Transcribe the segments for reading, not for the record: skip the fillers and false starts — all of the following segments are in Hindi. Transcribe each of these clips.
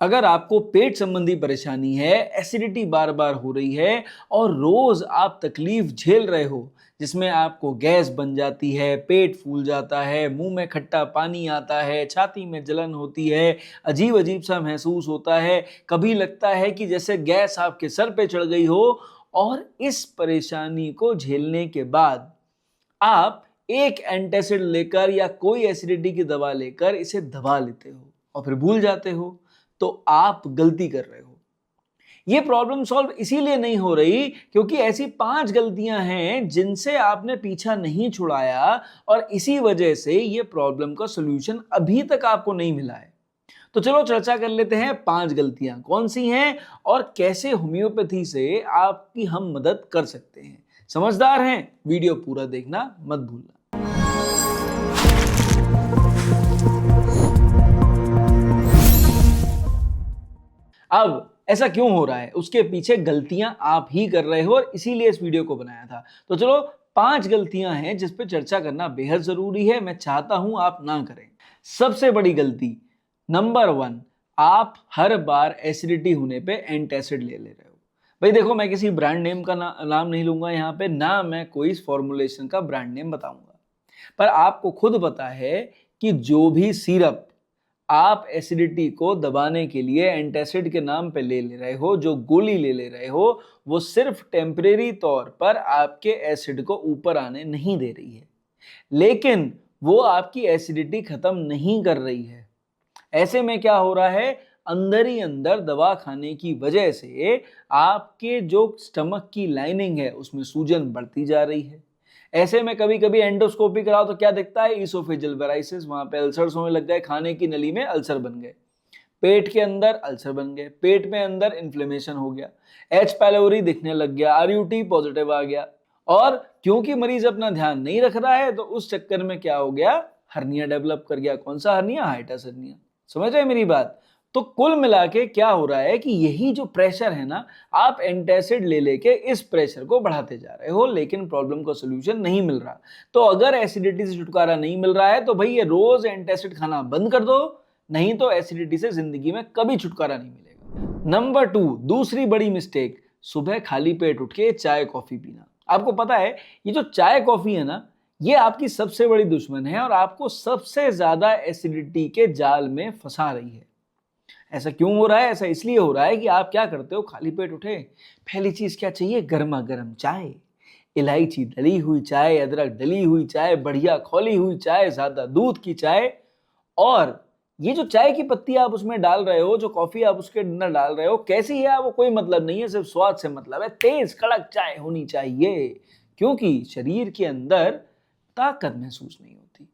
अगर आपको पेट संबंधी परेशानी है, एसिडिटी बार बार हो रही है और रोज आप तकलीफ झेल रहे हो, जिसमें आपको गैस बन जाती है, पेट फूल जाता है, मुंह में खट्टा पानी आता है, छाती में जलन होती है, अजीब अजीब सा महसूस होता है, कभी लगता है कि जैसे गैस आपके सर पे चढ़ गई हो, और इस परेशानी को झेलने के बाद आप एक एंटासिड लेकर या कोई एसिडिटी की दवा लेकर इसे दबा लेते हो और फिर भूल जाते हो, तो आप गलती कर रहे हो। ये प्रॉब्लम सॉल्व इसीलिए नहीं हो रही क्योंकि ऐसी 5 गलतियां हैं जिनसे आपने पीछा नहीं छुड़ाया, और इसी वजह से ये प्रॉब्लम का सॉल्यूशन अभी तक आपको नहीं मिला है। तो चलो चर्चा कर लेते हैं 5 गलतियां कौन सी हैं और कैसे होम्योपैथी से आपकी हम मदद कर सकते हैं। समझदार हैं? वीडियो पूरा देखना मत भूलना। अब ऐसा क्यों हो रहा है, उसके पीछे गलतियां आप ही कर रहे हो और इसीलिए इस वीडियो को बनाया था। तो चलो 5 गलतियां हैं जिस पे चर्चा करना बेहद जरूरी है, मैं चाहता हूं आप ना करें। सबसे बड़ी गलती नंबर 1, आप हर बार एसिडिटी होने पे एंटासिड ले रहे हो। भाई देखो, मैं किसी ब्रांड नेम का नाम नहीं लूंगा यहाँ पे, ना मैं कोई फॉर्मुलेशन का ब्रांड नेम बताऊंगा, पर आपको खुद पता है कि जो भी सिरप आप एसिडिटी को दबाने के लिए एंटासिड के नाम पे ले रहे हो, जो गोली ले रहे हो, वो सिर्फ टेम्परेरी तौर पर आपके एसिड को ऊपर आने नहीं दे रही है, लेकिन वो आपकी एसिडिटी खत्म नहीं कर रही है। ऐसे में क्या हो रहा है, अंदर ही अंदर दवा खाने की वजह से आपके जो स्टमक की लाइनिंग है उसमें सूजन बढ़ती जा रही है। ऐसे में कभी कभी एंडोस्कोपी कराओ तो क्या दिखता है, इसोफेजियल वेराइसिस, वहां पे अल्सर्स होने लग गए, खाने की नली में अल्सर बन गए, पेट के अंदर अल्सर बन गए, पेट में अंदर इन्फ्लेमेशन हो गया, एच पाइलोरी दिखने लग गया, आरयूटी पॉजिटिव आ गया, और क्योंकि मरीज अपना ध्यान नहीं रख रहा है तो उस चक्कर में क्या हो गया, हर्निया डेवलप कर गया। कौन सा हर्निया? Hiatus hernia. समझ रहे मेरी बात? तो कुल मिला के क्या हो रहा है कि यही जो प्रेशर है ना, आप एंटासिड ले लेके इस प्रेशर को बढ़ाते जा रहे हो, लेकिन प्रॉब्लम का सॉल्यूशन नहीं मिल रहा। तो अगर एसिडिटी से छुटकारा नहीं मिल रहा है तो भाई ये रोज एंटासिड खाना बंद कर दो, नहीं तो एसिडिटी से जिंदगी में कभी छुटकारा नहीं मिलेगा। नंबर 2, दूसरी बड़ी मिस्टेक, सुबह खाली पेट उठ के चाय कॉफी पीना। आपको पता है ये जो चाय कॉफी है ना, ये आपकी सबसे बड़ी दुश्मन है और आपको सबसे ज्यादा एसिडिटी के जाल में फंसा रही है। ऐसा क्यों हो रहा है? ऐसा इसलिए हो रहा है कि आप क्या करते हो, खाली पेट उठे, पहली चीज क्या चाहिए, गर्मा गर्म चाय, इलायची डली हुई चाय, अदरक डली हुई चाय, बढ़िया खौली हुई चाय, ज्यादा दूध की चाय। और ये जो चाय की पत्ती आप उसमें डाल रहे हो, जो कॉफी आप उसके अंदर डाल रहे हो, कैसी है वो कोई मतलब नहीं है, सिर्फ स्वाद से मतलब है। तेज कड़क चाय होनी चाहिए, क्योंकि शरीर के अंदर ताकत महसूस नहीं होती।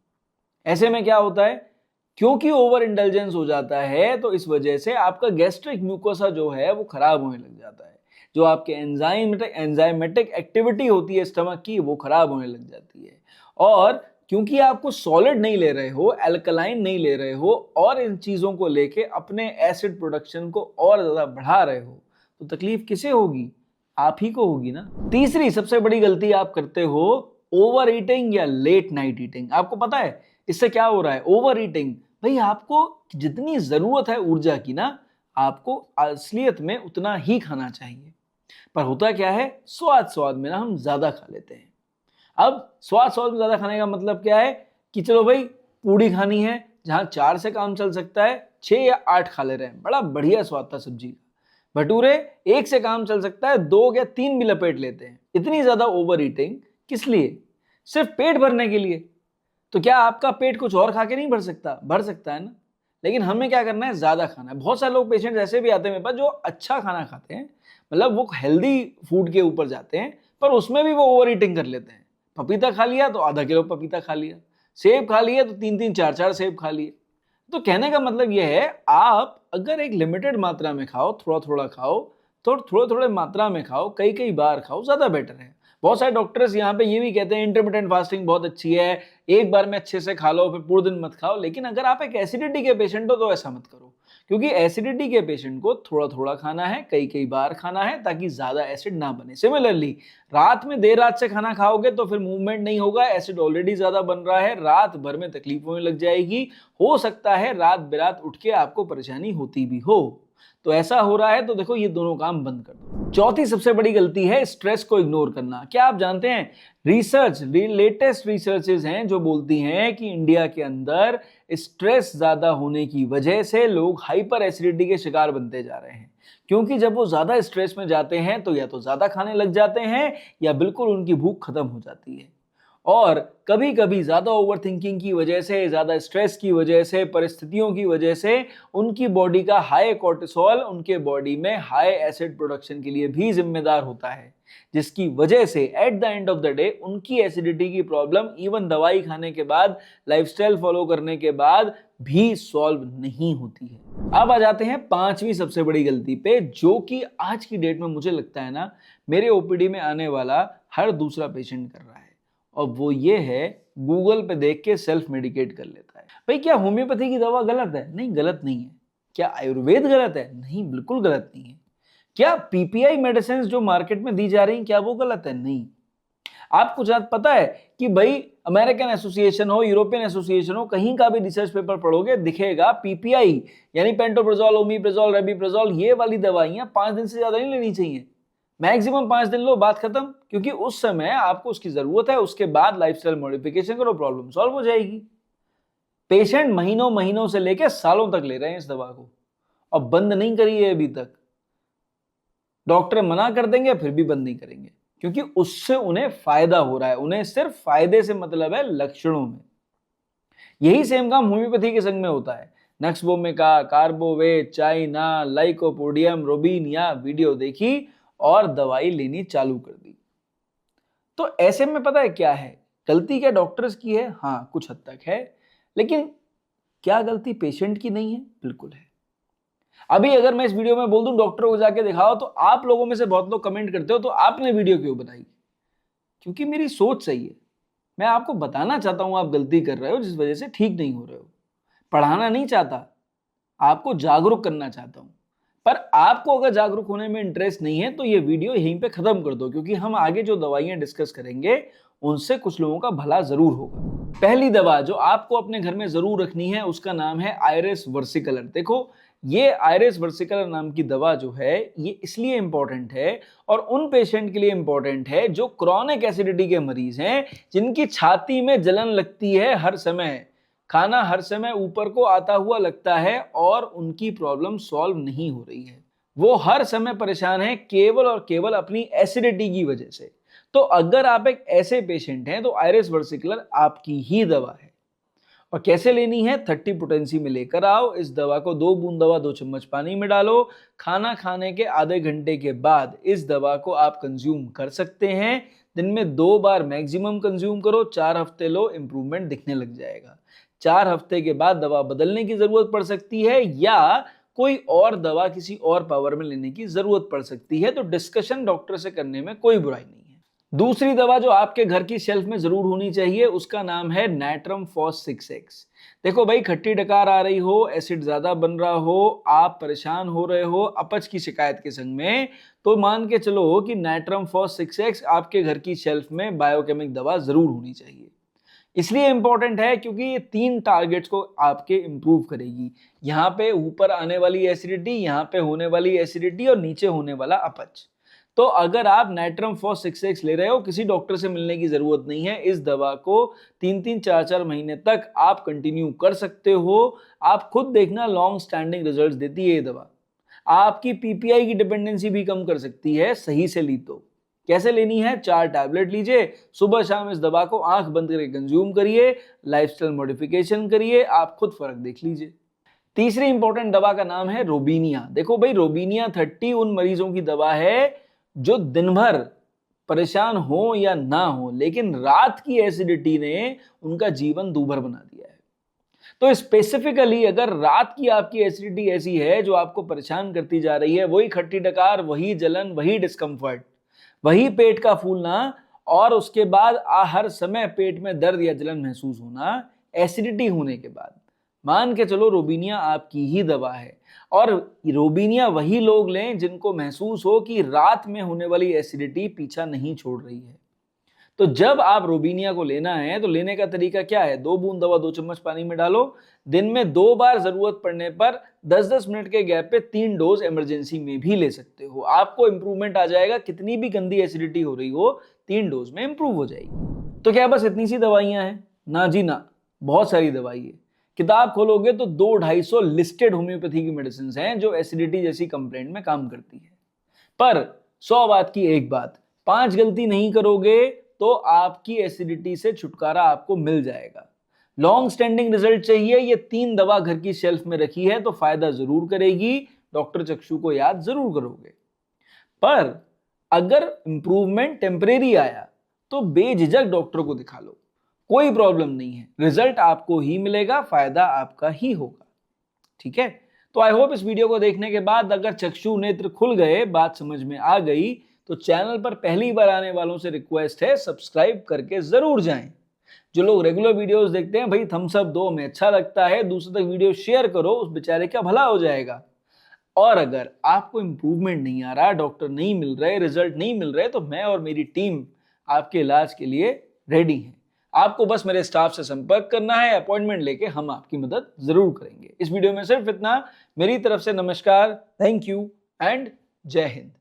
ऐसे में क्या होता है, क्योंकि ओवर इंटेलिजेंस हो जाता है, तो इस वजह से आपका गैस्ट्रिक म्यूकोसा जो है वो खराब होने लग जाता है, जो आपके एंजाइमेटिक एक्टिविटी होती है स्टमक की, वो खराब होने लग जाती है। और क्योंकि आपको सॉलिड नहीं ले रहे हो, एल्कलाइन नहीं ले रहे हो, और इन चीजों को लेके अपने एसिड प्रोडक्शन को और ज्यादा बढ़ा रहे हो, तो तकलीफ किसे होगी? आप ही को होगी ना। तीसरी सबसे बड़ी गलती आप करते हो, ओवर ईटिंग या लेट नाइट ईटिंग। आपको पता है इससे क्या हो रहा है? ओवर ईटिंग, भाई आपको जितनी जरूरत है ऊर्जा की ना, आपको असलियत में उतना ही खाना चाहिए, पर होता क्या है, स्वाद स्वाद में ना हम ज्यादा खा लेते हैं। अब स्वाद स्वाद में ज्यादा खाने का मतलब क्या है कि चलो भाई पूड़ी खानी है, जहां 4 से काम चल सकता है 6 या 8 खा ले रहे हैं, बड़ा बढ़िया स्वाद था सब्जी का। भटूरे 1 से काम चल सकता है, 2 या 3 भी लपेट लेते हैं। इतनी ज्यादा ओवर ईटिंग किस लिए? सिर्फ पेट भरने के लिए। तो क्या आपका पेट कुछ और खा के नहीं भर सकता? भर सकता है ना, लेकिन हमें क्या करना है, ज्यादा खाना है। बहुत सारे लोग पेशेंट ऐसे भी आते हैं मेरे पास जो अच्छा खाना खाते हैं, मतलब वो हेल्दी फूड के ऊपर जाते हैं, पर उसमें भी वो ओवर ईटिंग कर लेते हैं। पपीता खा लिया तो आधा किलो पपीता खा लिया, सेब खा लिया तो 3-3 4-4 सेब खा लिए। तो कहने का मतलब यह है, आप अगर एक लिमिटेड मात्रा में खाओ, थोड़ा थोड़ा खाओ, तो थोड़े थोड़े मात्रा में खाओ, कई कई बार खाओ, ज्यादा बेटर है। बहुत सारे डॉक्टर्स यहाँ पे ये भी कहते हैं इंटरमिटेंट फास्टिंग बहुत अच्छी है, एक बार में अच्छे से खा लो फिर पूरे दिन मत खाओ। लेकिन अगर आप एक एसिडिटी के पेशेंट हो तो ऐसा मत करो, क्योंकि एसिडिटी के पेशेंट को थोड़ा थोड़ा खाना है, कई कई बार खाना है, ताकि ज्यादा एसिड ना बने। सिमिलरली रात में देर रात से खाना खाओगे तो फिर मूवमेंट नहीं होगा, एसिड ऑलरेडी ज्यादा बन रहा है, रात भर में तकलीफ होने लग जाएगी, हो सकता है रात बेरात उठ के आपको परेशानी होती भी हो। तो ऐसा हो रहा है तो देखो ये दोनों काम बंद कर दो। चौथी सबसे बड़ी गलती है स्ट्रेस को इग्नोर करना। क्या आप जानते हैं लेटेस्ट रिसर्चेस हैं जो बोलती हैं कि इंडिया के अंदर स्ट्रेस ज्यादा होने की वजह से लोग हाइपर एसिडिटी के शिकार बनते जा रहे हैं, क्योंकि जब वो ज्यादा स्ट्रेस में जाते हैं तो या तो ज्यादा खाने लग जाते हैं या बिल्कुल उनकी भूख खत्म हो जाती है। और कभी कभी ज्यादा ओवरथिंकिंग की वजह से, ज्यादा स्ट्रेस की वजह से, परिस्थितियों की वजह से उनकी बॉडी का हाई कोर्टिसोल उनके बॉडी में हाई एसिड प्रोडक्शन के लिए भी जिम्मेदार होता है, जिसकी वजह से at the end of the day उनकी एसिडिटी की प्रॉब्लम इवन दवाई खाने के बाद, लाइफस्टाइल फॉलो करने के बाद भी सॉल्व नहीं होती है। अब आ जाते हैं पांचवी सबसे बड़ी गलती पे, जो कि आज की डेट में मुझे लगता है ना मेरे ओपीडी में आने वाला हर दूसरा पेशेंट कर रहा है, और वो ये है गूगल पे देख के सेल्फ मेडिकेट कर लेता है। भाई क्या होम्योपैथी की दवा गलत है? नहीं, गलत नहीं है। क्या आयुर्वेद गलत है? नहीं, बिल्कुल गलत नहीं है। क्या पीपीआई मेडिसिन जो मार्केट में दी जा रही हैं क्या वो गलत है? नहीं। आपको पता है कि भाई अमेरिकन एसोसिएशन हो, यूरोपियन एसोसिएशन हो, कहीं का भी रिसर्च पेपर पढ़ोगे दिखेगा पीपीआई यानी पेंटोप्राजोल, ओमेप्राजोल, रेबिप्राजोल, ये वाली दवाइयां 5 दिन से ज्यादा नहीं लेनी चाहिए। मैक्सिमम 5 दिन लो, बात खत्म, क्योंकि उस समय आपको उसकी जरूरत है, उसके बाद लाइफस्टाइल मॉडिफिकेशन करो, प्रॉब्लम सॉल्व हो जाएगी। पेशेंट महीनों महीनों से लेकर सालों तक ले रहे हैं इस दवा को और बंद नहीं करी है अभी तक। डॉक्टर मना कर देंगे फिर भी बंद नहीं करेंगे, क्योंकि उससे उन्हें फायदा हो रहा है, उन्हें सिर्फ फायदे से मतलब है लक्षणों में। यही सेम काम होम्योपैथी के संग में होता है। नक्सबोमेका, कार्बोवेट, चाइना, लाइकोपोडियम, रोबिनिया वीडियो देखी और दवाई लेनी चालू कर दी। तो ऐसे में पता है क्या है, गलती क्या डॉक्टर्स की है? हाँ, कुछ हद तक है, लेकिन क्या गलती पेशेंट की नहीं है? बिल्कुल है। अभी अगर मैं इस वीडियो में बोल दूं डॉक्टर को जाके दिखाओ, तो आप लोगों में से बहुत लोग कमेंट करते हो तो आपने वीडियो क्यों बनाई? क्योंकि मेरी सोच सही है। मैं आपको बताना चाहता हूं आप गलती कर रहे हो जिस वजह से ठीक नहीं हो रहे हो। पढ़ाना नहीं चाहता, आपको जागरूक करना चाहता हूं। पर आपको अगर जागरूक होने में इंटरेस्ट नहीं है तो ये वीडियो यहीं पे खत्म कर दो, क्योंकि हम आगे जो दवाइयां डिस्कस करेंगे उनसे कुछ लोगों का भला जरूर होगा। पहली दवा जो आपको अपने घर में जरूर रखनी है उसका नाम है आयरिस वर्सिकलर। देखो, ये आयरिस वर्सिकलर नाम की दवा जो है ये इसलिए इंपॉर्टेंट है और उन पेशेंट के लिए इंपॉर्टेंट है जो क्रॉनिक एसिडिटी के मरीज हैं, जिनकी छाती में जलन लगती है हर समय, खाना हर समय ऊपर को आता हुआ लगता है और उनकी प्रॉब्लम सॉल्व नहीं हो रही है। वो हर समय परेशान है केवल और केवल अपनी एसिडिटी की वजह से। तो अगर आप एक ऐसे पेशेंट हैं तो आयरिस वर्सिकलर आपकी ही दवा है। और कैसे लेनी है? 30 पोटेंसी में लेकर आओ इस दवा को। 2 बूंद दवा 2 चम्मच पानी में डालो। खाना खाने के आधे घंटे के बाद इस दवा को आप कंज्यूम कर सकते हैं। दिन में 2 बार मैक्सिमम कंज्यूम करो। 4 हफ्ते लो, इंप्रूवमेंट दिखने लग जाएगा। 4 हफ्ते के बाद दवा बदलने की जरूरत पड़ सकती है या कोई और दवा किसी और पावर में लेने की जरूरत पड़ सकती है। तो डिस्कशन डॉक्टर से करने में कोई बुराई नहीं है। दूसरी दवा जो आपके घर की शेल्फ में जरूर होनी चाहिए उसका नाम है नाइट्रम फॉस 6x। देखो भाई, खट्टी डकार आ रही हो, एसिड ज्यादा बन रहा हो, आप परेशान हो रहे हो अपच की शिकायत के संग में, तो मान के चलो कि नाइट्रम फॉस 6x आपके घर की शेल्फ में बायोकेमिक दवा जरूर होनी चाहिए। इसलिए इंपॉर्टेंट है क्योंकि ये 3 टारगेट्स को आपके इंप्रूव करेगी। यहाँ पे ऊपर आने वाली एसिडिटी, यहाँ पे होने वाली एसिडिटी और नीचे होने वाला अपच। तो अगर आप नाइट्रम फॉस 6x ले रहे हो, किसी डॉक्टर से मिलने की जरूरत नहीं है। इस दवा को 3-3, 4-4 महीने तक आप कंटिन्यू कर सकते हो। आप खुद देखना, लॉन्ग स्टैंडिंग रिजल्ट्स देती है ये दवा। आपकी पीपीआई की डिपेंडेंसी भी कम कर सकती है सही से ली तो। कैसे लेनी है? 4 टैबलेट लीजिए, सुबह शाम इस दवा को आंख बंद करके कंज्यूम करिए, लाइफस्टाइल मॉडिफिकेशन करिए, आप खुद फर्क देख लीजिए। तीसरी इंपॉर्टेंट दवा का नाम है रोबिनिया। देखो भाई, रोबिनिया 30 उन मरीजों की दवा है जो दिन भर परेशान हो या ना हो, लेकिन रात की एसिडिटी ने उनका जीवन दूभर बना दिया है। तो स्पेसिफिकली अगर रात की आपकी एसिडिटी ऐसी है जो आपको परेशान करती जा रही है, वही खट्टी डकार, वही जलन, वही डिस्कम्फर्ट, वही पेट का फूलना और उसके बाद हर समय पेट में दर्द या जलन महसूस होना एसिडिटी होने के बाद, मान के चलो रोबिनिया आपकी ही दवा है। और रोबिनिया वही लोग लें जिनको महसूस हो कि रात में होने वाली एसिडिटी पीछा नहीं छोड़ रही है। तो जब आप रोबिनिया को लेना है तो लेने का तरीका क्या है? 2 बूंद दवा 2 चम्मच पानी में डालो, दिन में 2 बार जरूरत पड़ने पर 10-10 मिनट के गैप पे 3 डोज इमरजेंसी में भी ले सकते हो। आपको इंप्रूवमेंट आ जाएगा, कितनी भी गंदी एसिडिटी हो रही हो 3 डोज में इंप्रूव हो जाएगी। तो क्या बस इतनी सी दवाइयां हैं? ना जी ना, बहुत सारी दवाई है। किताब खोलोगे तो 200-250 लिस्टेड होम्योपैथी की मेडिसिन हैं जो एसिडिटी जैसी कंप्लेंट में काम करती है। पर 100 बात की एक बात, 5 गलती नहीं करोगे तो आपकी एसिडिटी से छुटकारा आपको मिल जाएगा। लॉन्ग स्टैंडिंग रिजल्ट चाहिए? ये 3 दवा घर की शेल्फ में रखी है तो फायदा जरूर करेगी, डॉक्टर चक्षु को याद जरूर करोगे। पर अगर इंप्रूवमेंट टेम्परेरी आया तो बेझिझक डॉक्टर को दिखा लो, कोई प्रॉब्लम नहीं है, रिजल्ट आपको ही मिलेगा, फायदा आपका ही होगा। ठीक है, तो आई होप इस वीडियो को देखने के बाद अगर चक्षु नेत्र खुल गए, बात समझ में आ गई, तो चैनल पर पहली बार आने वालों से रिक्वेस्ट है सब्सक्राइब करके जरूर जाएं। जो लोग रेगुलर वीडियोस देखते हैं, भाई थम्स अप दो, हमें अच्छा लगता है, दूसरे तक वीडियो शेयर करो, उस बेचारे का भला हो जाएगा। और अगर आपको इंप्रूवमेंट नहीं आ रहा, डॉक्टर नहीं मिल रहे, रिजल्ट नहीं मिल रहे, तो मैं और मेरी टीम आपके इलाज के लिए रेडी हैं। आपको बस मेरे स्टाफ से संपर्क करना है, अपॉइंटमेंट लेके हम आपकी मदद जरूर करेंगे। इस वीडियो में सिर्फ इतना। मेरी तरफ से नमस्कार, थैंक यू एंड जय हिंद।